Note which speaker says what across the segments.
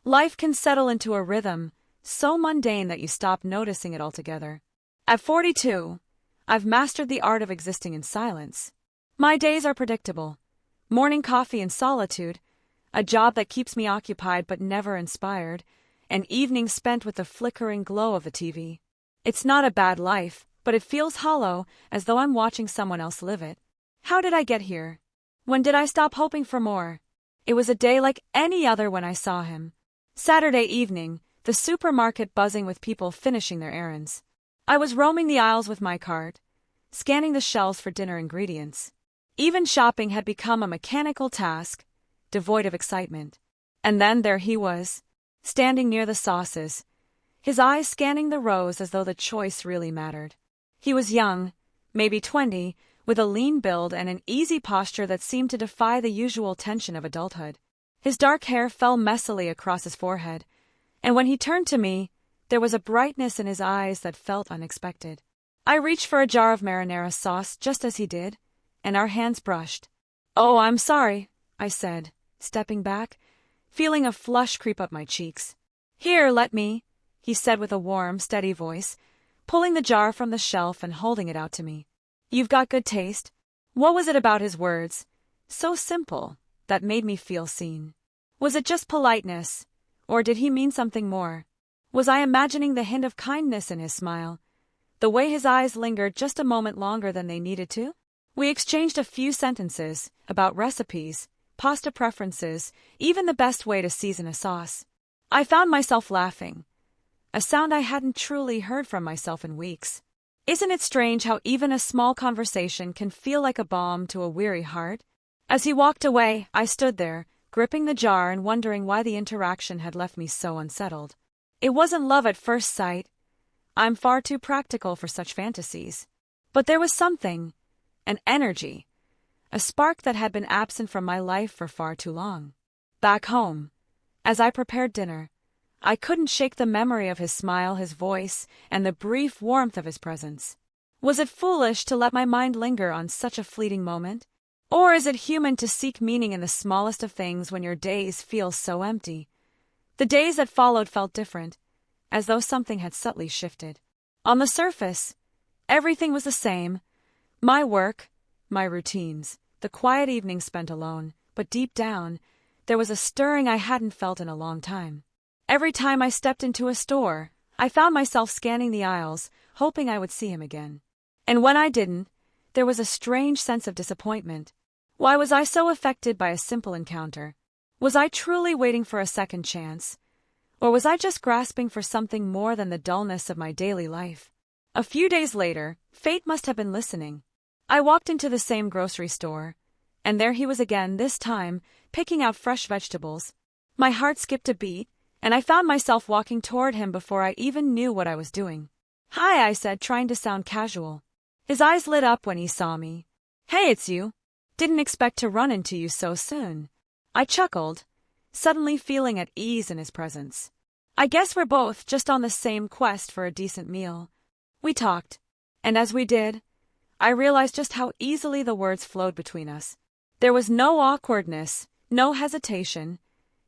Speaker 1: Life can settle into a rhythm, so mundane that you stop noticing it altogether. At 42, I've mastered the art of existing in silence. My days are predictable. Morning coffee in solitude, a job that keeps me occupied but never inspired, and evenings spent with the flickering glow of the TV. It's not a bad life, but it feels hollow, as though I'm watching someone else live it. How did I get here? When did I stop hoping for more? It was a day like any other when I saw him. Saturday evening, the supermarket buzzing with people finishing their errands. I was roaming the aisles with my cart, scanning the shelves for dinner ingredients. Even shopping had become a mechanical task, devoid of excitement. And then there he was, standing near the sauces, his eyes scanning the rows as though the choice really mattered. He was young, maybe 20, with a lean build and an easy posture that seemed to defy the usual tension of adulthood. His dark hair fell messily across his forehead, and when he turned to me, there was a brightness in his eyes that felt unexpected. I reached for a jar of marinara sauce just as he did, and our hands brushed. "Oh, I'm sorry," I said, stepping back, feeling a flush creep up my cheeks. "Here, let me," he said with a warm, steady voice, pulling the jar from the shelf and holding it out to me. "You've got good taste." What was it about his words, so simple, that made me feel seen? Was it just politeness, or did he mean something more? Was I imagining the hint of kindness in his smile, the way his eyes lingered just a moment longer than they needed to? We exchanged a few sentences about recipes, pasta preferences, even the best way to season a sauce. I found myself laughing, a sound I hadn't truly heard from myself in weeks. Isn't it strange how even a small conversation can feel like a balm to a weary heart? As he walked away, I stood there, gripping the jar and wondering why the interaction had left me so unsettled. It wasn't love at first sight. I'm far too practical for such fantasies. But there was something, an energy, a spark that had been absent from my life for far too long. Back home, as I prepared dinner, I couldn't shake the memory of his smile, his voice, and the brief warmth of his presence. Was it foolish to let my mind linger on such a fleeting moment? Or is it human to seek meaning in the smallest of things when your days feel so empty? The days that followed felt different, as though something had subtly shifted. On the surface, everything was the same. My work, my routines, the quiet evenings spent alone, but deep down, there was a stirring I hadn't felt in a long time. Every time I stepped into a store, I found myself scanning the aisles, hoping I would see him again. And when I didn't, there was a strange sense of disappointment. Why was I so affected by a simple encounter? Was I truly waiting for a second chance? Or was I just grasping for something more than the dullness of my daily life? A few days later, fate must have been listening. I walked into the same grocery store, and there he was again, this time, picking out fresh vegetables. My heart skipped a beat, and I found myself walking toward him before I even knew what I was doing. "Hi," I said, trying to sound casual. His eyes lit up when he saw me. "Hey, it's you. Didn't expect to run into you so soon." I chuckled, suddenly feeling at ease in his presence. I guess we're both just on the same quest for a decent meal. We talked, and as we did, I realized just how easily the words flowed between us. There was no awkwardness, no hesitation,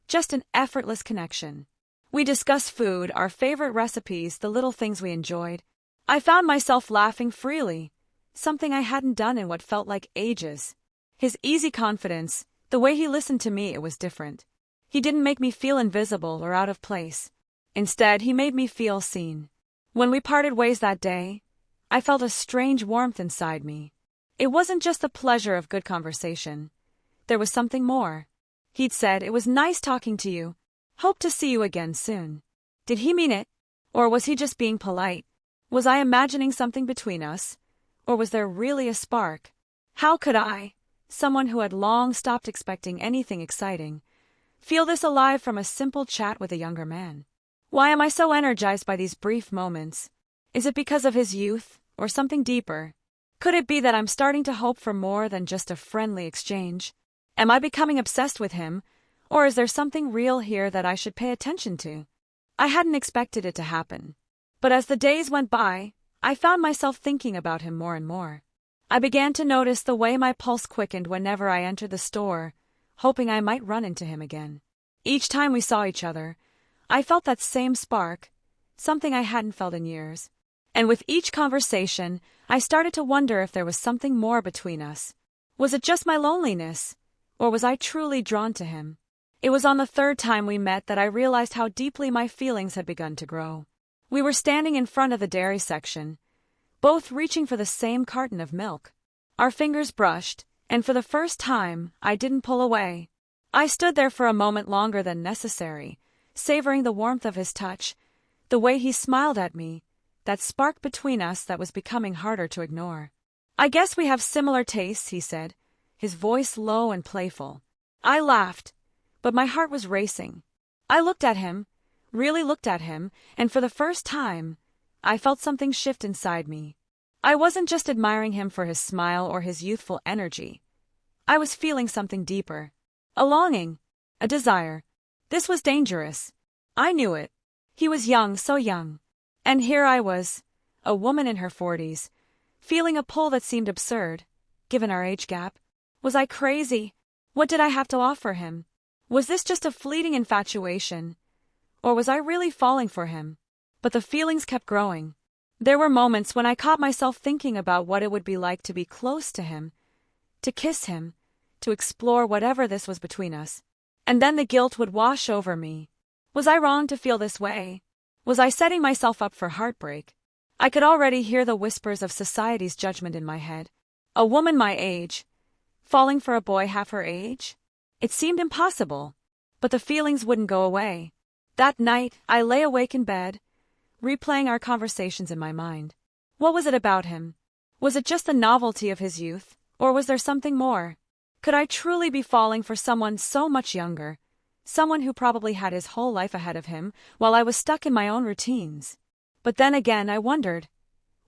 Speaker 1: just an effortless connection. We discussed food, our favorite recipes, the little things we enjoyed. I found myself laughing freely, something I hadn't done in what felt like ages. His easy confidence, the way he listened to me, it was different. He didn't make me feel invisible or out of place. Instead, he made me feel seen. When we parted ways that day, I felt a strange warmth inside me. It wasn't just the pleasure of good conversation. There was something more. He'd said, "It was nice talking to you. Hope to see you again soon." Did he mean it? Or was he just being polite? Was I imagining something between us? Or was there really a spark? How could I, someone who had long stopped expecting anything exciting, feel this alive from a simple chat with a younger man? Why am I so energized by these brief moments? Is it because of his youth, or something deeper? Could it be that I'm starting to hope for more than just a friendly exchange? Am I becoming obsessed with him, or is there something real here that I should pay attention to? I hadn't expected it to happen. But as the days went by, I found myself thinking about him more and more. I began to notice the way my pulse quickened whenever I entered the store, hoping I might run into him again. Each time we saw each other, I felt that same spark, something I hadn't felt in years. And with each conversation, I started to wonder if there was something more between us. Was it just my loneliness, or was I truly drawn to him? It was on the third time we met that I realized how deeply my feelings had begun to grow. We were standing in front of the dairy section, both reaching for the same carton of milk. Our fingers brushed, and for the first time, I didn't pull away. I stood there for a moment longer than necessary, savoring the warmth of his touch, the way he smiled at me, that spark between us that was becoming harder to ignore. "I guess we have similar tastes," he said, his voice low and playful. I laughed, but my heart was racing. I looked at him, really looked at him, and for the first time, I felt something shift inside me. I wasn't just admiring him for his smile or his youthful energy. I was feeling something deeper. A longing, a desire. This was dangerous. I knew it. He was young, so young. And here I was, a woman in her 40s, feeling a pull that seemed absurd, given our age gap. Was I crazy? What did I have to offer him? Was this just a fleeting infatuation? Or was I really falling for him? But the feelings kept growing. There were moments when I caught myself thinking about what it would be like to be close to him, to kiss him, to explore whatever this was between us. And then the guilt would wash over me. Was I wrong to feel this way? Was I setting myself up for heartbreak? I could already hear the whispers of society's judgment in my head. A woman my age, falling for a boy half her age? It seemed impossible, but the feelings wouldn't go away. That night, I lay awake in bed, replaying our conversations in my mind. What was it about him? Was it just the novelty of his youth, or was there something more? Could I truly be falling for someone so much younger, someone who probably had his whole life ahead of him, while I was stuck in my own routines? But then again I wondered,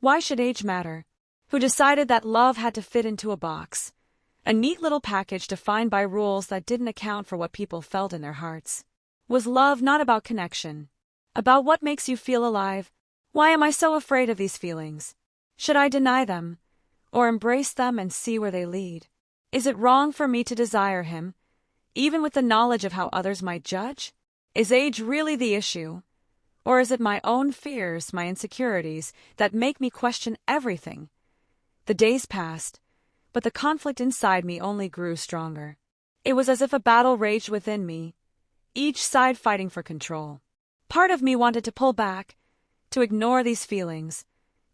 Speaker 1: why should age matter? Who decided that love had to fit into a box? A neat little package defined by rules that didn't account for what people felt in their hearts. Was love not about connection? About what makes you feel alive? Why am I so afraid of these feelings? Should I deny them, or embrace them and see where they lead? Is it wrong for me to desire him, even with the knowledge of how others might judge? Is age really the issue? Or is it my own fears, my insecurities, that make me question everything? The days passed, but the conflict inside me only grew stronger. It was as if a battle raged within me, each side fighting for control. Part of me wanted to pull back, to ignore these feelings,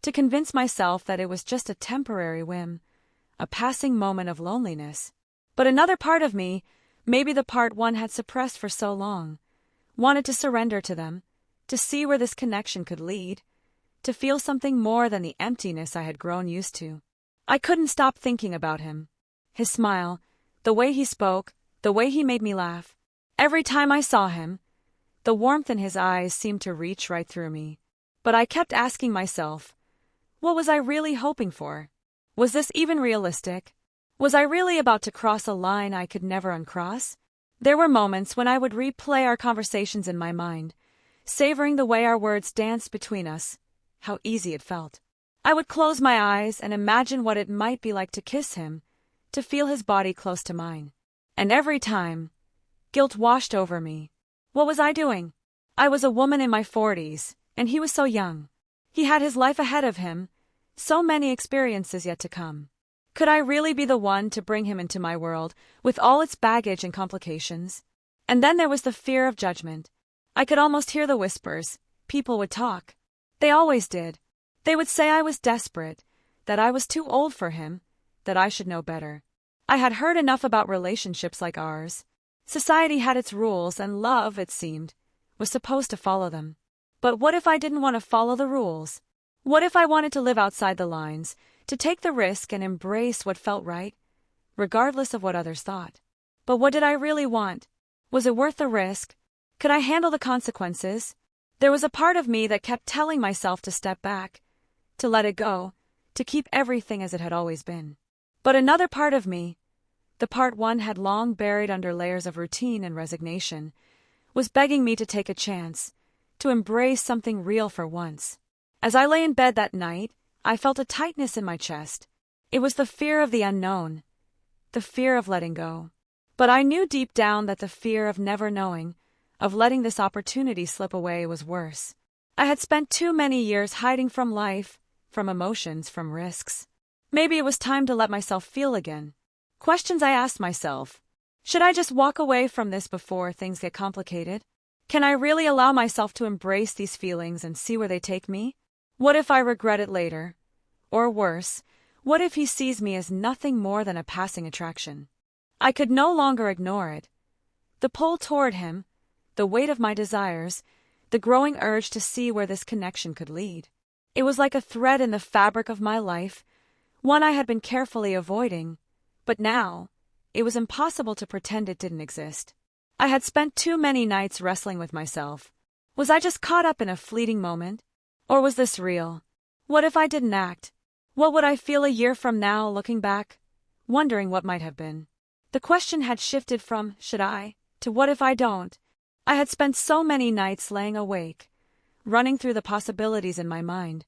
Speaker 1: to convince myself that it was just a temporary whim, a passing moment of loneliness. But another part of me, maybe the part one had suppressed for so long, wanted to surrender to them, to see where this connection could lead, to feel something more than the emptiness I had grown used to. I couldn't stop thinking about him. His smile, the way he spoke, the way he made me laugh. Every time I saw him, the warmth in his eyes seemed to reach right through me. But I kept asking myself, what was I really hoping for? Was this even realistic? Was I really about to cross a line I could never uncross? There were moments when I would replay our conversations in my mind, savoring the way our words danced between us, how easy it felt. I would close my eyes and imagine what it might be like to kiss him, to feel his body close to mine. And every time, guilt washed over me. What was I doing? I was a woman in my 40s, and he was so young. He had his life ahead of him, so many experiences yet to come. Could I really be the one to bring him into my world, with all its baggage and complications? And then there was the fear of judgment. I could almost hear the whispers. People would talk. They always did. They would say I was desperate, that I was too old for him, that I should know better. I had heard enough about relationships like ours. Society had its rules, and love, it seemed, was supposed to follow them. But what if I didn't want to follow the rules? What if I wanted to live outside the lines, to take the risk and embrace what felt right, regardless of what others thought? But what did I really want? Was it worth the risk? Could I handle the consequences? There was a part of me that kept telling myself to step back, to let it go, to keep everything as it had always been. But another part of me, the part one had long buried under layers of routine and resignation, was begging me to take a chance, to embrace something real for once. As I lay in bed that night, I felt a tightness in my chest. It was the fear of the unknown, the fear of letting go. But I knew deep down that the fear of never knowing, of letting this opportunity slip away was worse. I had spent too many years hiding from life, from emotions, from risks. Maybe it was time to let myself feel again. Questions I asked myself. Should I just walk away from this before things get complicated? Can I really allow myself to embrace these feelings and see where they take me? What if I regret it later? Or worse, what if he sees me as nothing more than a passing attraction? I could no longer ignore it. The pull toward him, the weight of my desires, the growing urge to see where this connection could lead. It was like a thread in the fabric of my life, one I had been carefully avoiding, but now, it was impossible to pretend it didn't exist. I had spent too many nights wrestling with myself. Was I just caught up in a fleeting moment? Or was this real? What if I didn't act? What would I feel a year from now, looking back, wondering what might have been? The question had shifted from, should I, to what if I don't? I had spent so many nights laying awake, running through the possibilities in my mind,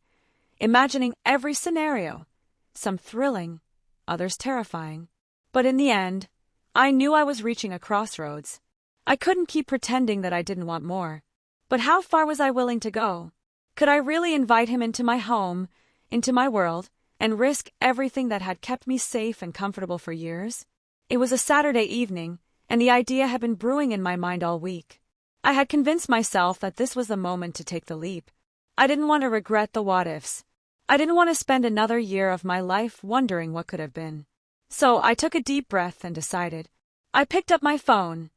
Speaker 1: imagining every scenario, some thrilling, others terrifying. But in the end, I knew I was reaching a crossroads. I couldn't keep pretending that I didn't want more. But how far was I willing to go? Could I really invite him into my home, into my world, and risk everything that had kept me safe and comfortable for years? It was a Saturday evening, and the idea had been brewing in my mind all week. I had convinced myself that this was the moment to take the leap. I didn't want to regret the what-ifs. I didn't want to spend another year of my life wondering what could have been. So I took a deep breath and decided. I picked up my phone,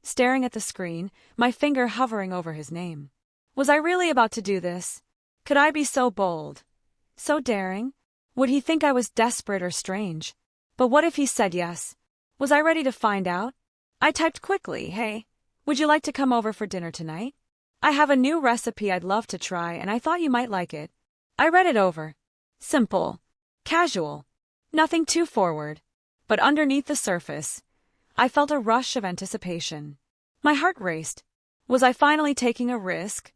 Speaker 1: staring at the screen, my finger hovering over his name. Was I really about to do this? Could I be so bold? So daring? Would he think I was desperate or strange? But what if he said yes? Was I ready to find out? I typed quickly, "Hey, would you like to come over for dinner tonight? I have a new recipe I'd love to try and I thought you might like it." I read it over. Simple. Casual. Nothing too forward. But underneath the surface, I felt a rush of anticipation. My heart raced. Was I finally taking a risk?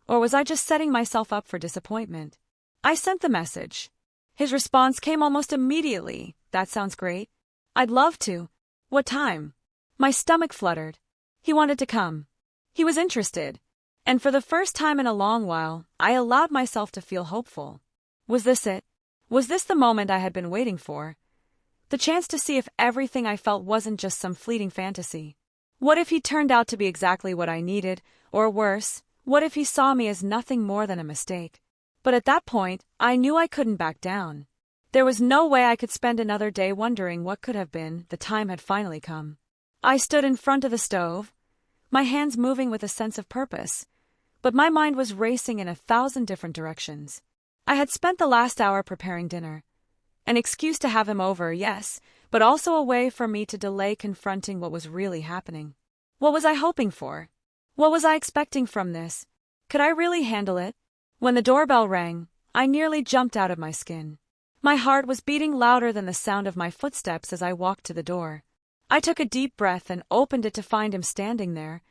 Speaker 1: Or was I just setting myself up for disappointment? I sent the message. His response came almost immediately. "That sounds great. I'd love to. What time?" My stomach fluttered. He wanted to come. He was interested. And for the first time in a long while, I allowed myself to feel hopeful. Was this it? Was this the moment I had been waiting for? The chance to see if everything I felt wasn't just some fleeting fantasy. What if he turned out to be exactly what I needed? Or worse, what if he saw me as nothing more than a mistake? But at that point, I knew I couldn't back down. There was no way I could spend another day wondering what could have been. The time had finally come. I stood in front of the stove, my hands moving with a sense of purpose, but my mind was racing in 1,000 different directions. I had spent the last hour preparing dinner. An excuse to have him over, yes, but also a way for me to delay confronting what was really happening. What was I hoping for? What was I expecting from this? Could I really handle it? When the doorbell rang, I nearly jumped out of my skin. My heart was beating louder than the sound of my footsteps as I walked to the door. I took a deep breath and opened it to find him standing there,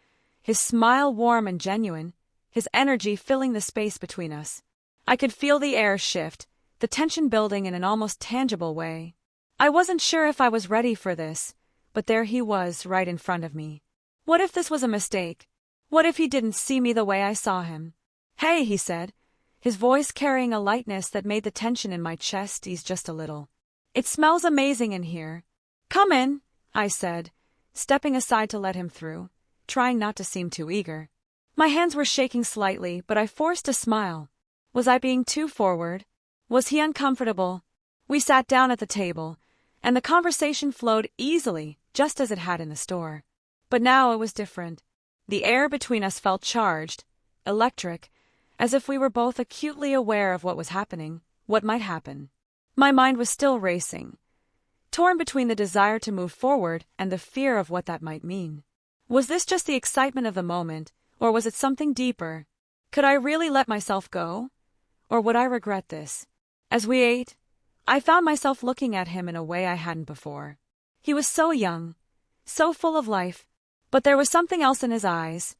Speaker 1: his smile warm and genuine, his energy filling the space between us. I could feel the air shift, the tension building in an almost tangible way. I wasn't sure if I was ready for this, but there he was, right in front of me. What if this was a mistake? What if he didn't see me the way I saw him? "Hey," he said, his voice carrying a lightness that made the tension in my chest ease just a little. "It smells amazing in here." "Come in," I said, stepping aside to let him through, trying not to seem too eager. My hands were shaking slightly, but I forced a smile. Was I being too forward? Was he uncomfortable? We sat down at the table, and the conversation flowed easily, just as it had in the store. But now it was different. The air between us felt charged, electric, as if we were both acutely aware of what was happening, what might happen. My mind was still racing, torn between the desire to move forward and the fear of what that might mean. Was this just the excitement of the moment, or was it something deeper? Could I really let myself go? Or would I regret this? As we ate, I found myself looking at him in a way I hadn't before. He was so young, so full of life, but there was something else in his eyes,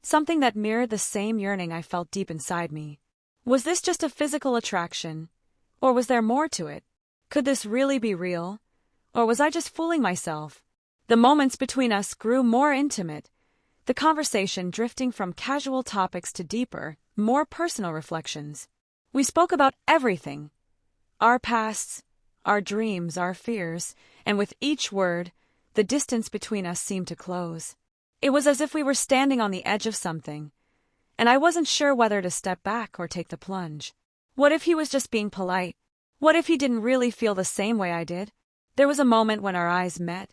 Speaker 1: something that mirrored the same yearning I felt deep inside me. Was this just a physical attraction? Or was there more to it? Could this really be real? Or was I just fooling myself? The moments between us grew more intimate, the conversation drifting from casual topics to deeper, more personal reflections. We spoke about everything. Our pasts, our dreams, our fears, and with each word, the distance between us seemed to close. It was as if we were standing on the edge of something, and I wasn't sure whether to step back or take the plunge. What if he was just being polite? What if he didn't really feel the same way I did? There was a moment when our eyes met,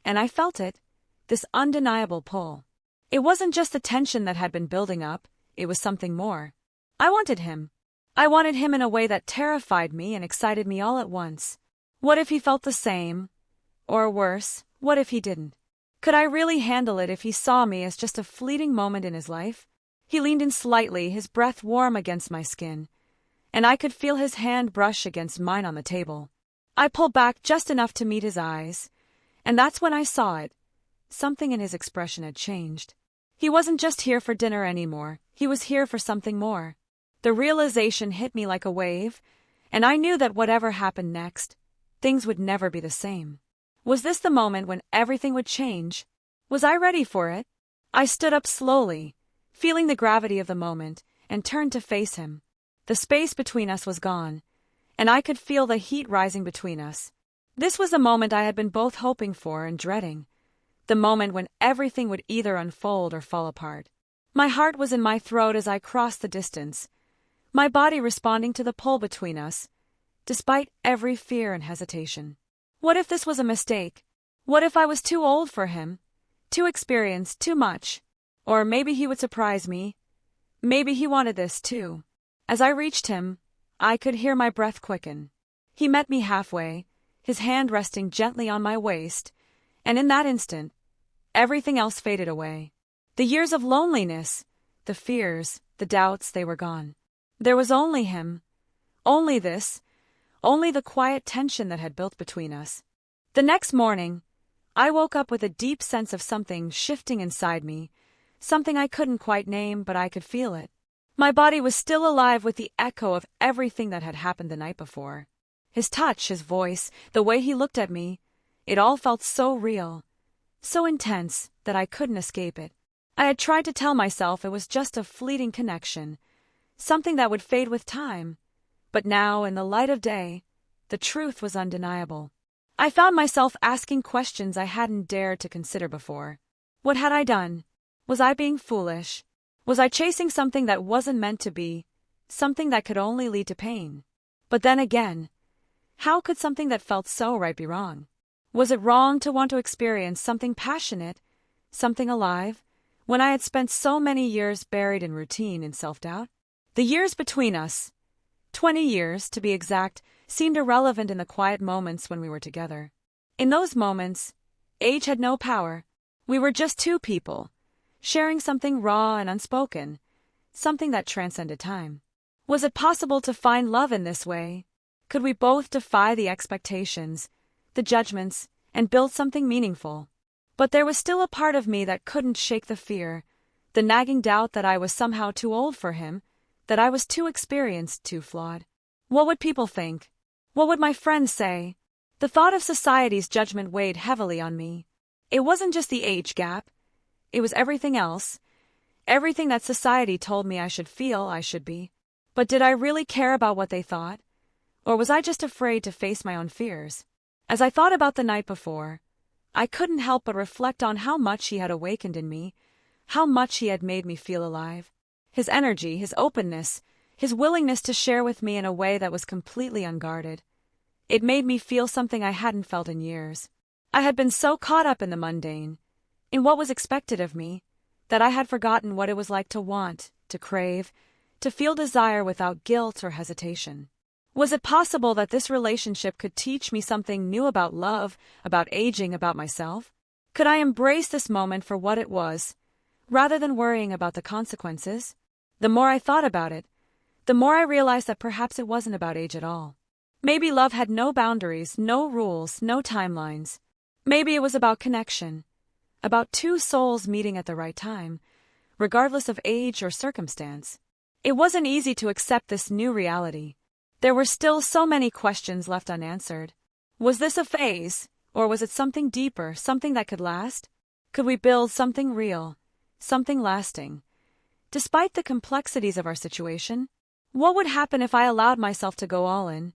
Speaker 1: and I felt it, this undeniable pull. It wasn't just the tension that had been building up, it was something more. I wanted him. I wanted him in a way that terrified me and excited me all at once. What if he felt the same? Or worse, what if he didn't? Could I really handle it if he saw me as just a fleeting moment in his life? He leaned in slightly, his breath warm against my skin, and I could feel his hand brush against mine on the table. I pulled back just enough to meet his eyes, and that's when I saw it. Something in his expression had changed. He wasn't just here for dinner anymore, he was here for something more. The realization hit me like a wave, and I knew that whatever happened next, things would never be the same. Was this the moment when everything would change? Was I ready for it? I stood up slowly, feeling the gravity of the moment, and turned to face him. The space between us was gone, and I could feel the heat rising between us. This was the moment I had been both hoping for and dreading. The moment when everything would either unfold or fall apart. My heart was in my throat as I crossed the distance, my body responding to the pull between us, despite every fear and hesitation. What if this was a mistake? What if I was too old for him? Too experienced, too much? Or maybe he would surprise me. Maybe he wanted this too. As I reached him, I could hear my breath quicken. He met me halfway, his hand resting gently on my waist, and in that instant, everything else faded away. The years of loneliness, the fears, the doubts, they were gone. There was only him. Only this. Only the quiet tension that had built between us. The next morning, I woke up with a deep sense of something shifting inside me, something I couldn't quite name, but I could feel it. My body was still alive with the echo of everything that had happened the night before. His touch, his voice, the way he looked at me, it all felt so real, so intense that I couldn't escape it. I had tried to tell myself it was just a fleeting connection, something that would fade with time. But now, in the light of day, the truth was undeniable. I found myself asking questions I hadn't dared to consider before. What had I done? Was I being foolish? Was I chasing something that wasn't meant to be, something that could only lead to pain? But then again, how could something that felt so right be wrong? Was it wrong to want to experience something passionate, something alive, when I had spent so many years buried in routine and self-doubt? The years between us, 20 years to be exact, seemed irrelevant in the quiet moments when we were together. In those moments, age had no power. We were just two people, sharing something raw and unspoken, something that transcended time. Was it possible to find love in this way? Could we both defy the expectations, the judgments, and build something meaningful? But there was still a part of me that couldn't shake the fear, the nagging doubt that I was somehow too old for him, that I was too experienced, too flawed. What would people think? What would my friends say? The thought of society's judgment weighed heavily on me. It wasn't just the age gap. It was everything else. Everything that society told me I should feel, I should be. But did I really care about what they thought? Or was I just afraid to face my own fears? As I thought about the night before, I couldn't help but reflect on how much he had awakened in me, how much he had made me feel alive. His energy, his openness, his willingness to share with me in a way that was completely unguarded. It made me feel something I hadn't felt in years. I had been so caught up in the mundane, in what was expected of me, that I had forgotten what it was like to want, to crave, to feel desire without guilt or hesitation. Was it possible that this relationship could teach me something new about love, about aging, about myself? Could I embrace this moment for what it was, rather than worrying about the consequences? The more I thought about it, the more I realized that perhaps it wasn't about age at all. Maybe love had no boundaries, no rules, no timelines. Maybe it was about connection, about two souls meeting at the right time, regardless of age or circumstance. It wasn't easy to accept this new reality. There were still so many questions left unanswered. Was this a phase, or was it something deeper, something that could last? Could we build something real, something lasting. Despite the complexities of our situation, what would happen if I allowed myself to go all in?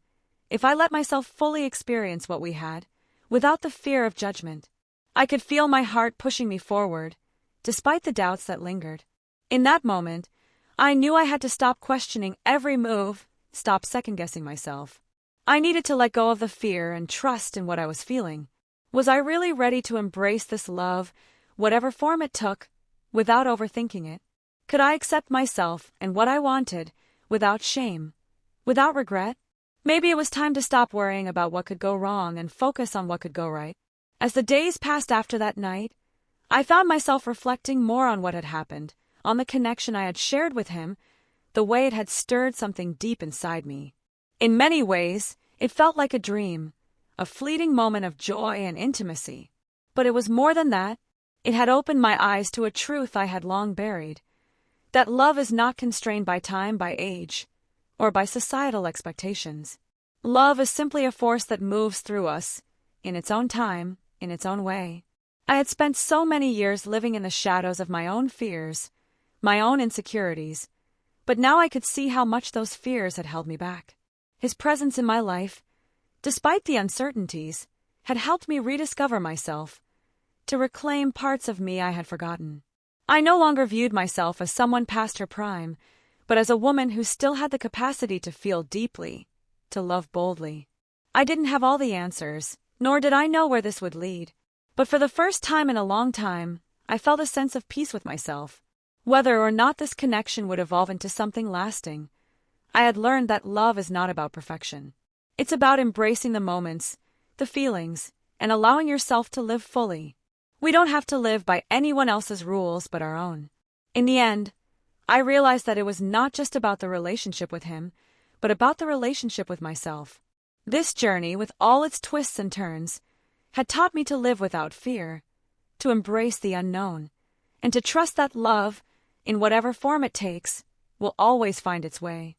Speaker 1: If I let myself fully experience what we had, without the fear of judgment? I could feel my heart pushing me forward, despite the doubts that lingered. In that moment, I knew I had to stop questioning every move, stop second-guessing myself. I needed to let go of the fear and trust in what I was feeling. Was I really ready to embrace this love, whatever form it took, without overthinking it? Could I accept myself and what I wanted, without shame, without regret? Maybe it was time to stop worrying about what could go wrong and focus on what could go right. As the days passed after that night, I found myself reflecting more on what had happened, on the connection I had shared with him, the way it had stirred something deep inside me. In many ways, it felt like a dream, a fleeting moment of joy and intimacy. But it was more than that. It had opened my eyes to a truth I had long buried, that love is not constrained by time, by age, or by societal expectations. Love is simply a force that moves through us, in its own time, in its own way. I had spent so many years living in the shadows of my own fears, my own insecurities, but now I could see how much those fears had held me back. His presence in my life, despite the uncertainties, had helped me rediscover myself, to reclaim parts of me I had forgotten. I no longer viewed myself as someone past her prime, but as a woman who still had the capacity to feel deeply, to love boldly. I didn't have all the answers, nor did I know where this would lead. But for the first time in a long time, I felt a sense of peace with myself. Whether or not this connection would evolve into something lasting, I had learned that love is not about perfection. It's about embracing the moments, the feelings, and allowing yourself to live fully. We don't have to live by anyone else's rules but our own. In the end, I realized that it was not just about the relationship with him, but about the relationship with myself. This journey, with all its twists and turns, had taught me to live without fear, to embrace the unknown, and to trust that love, in whatever form it takes, will always find its way.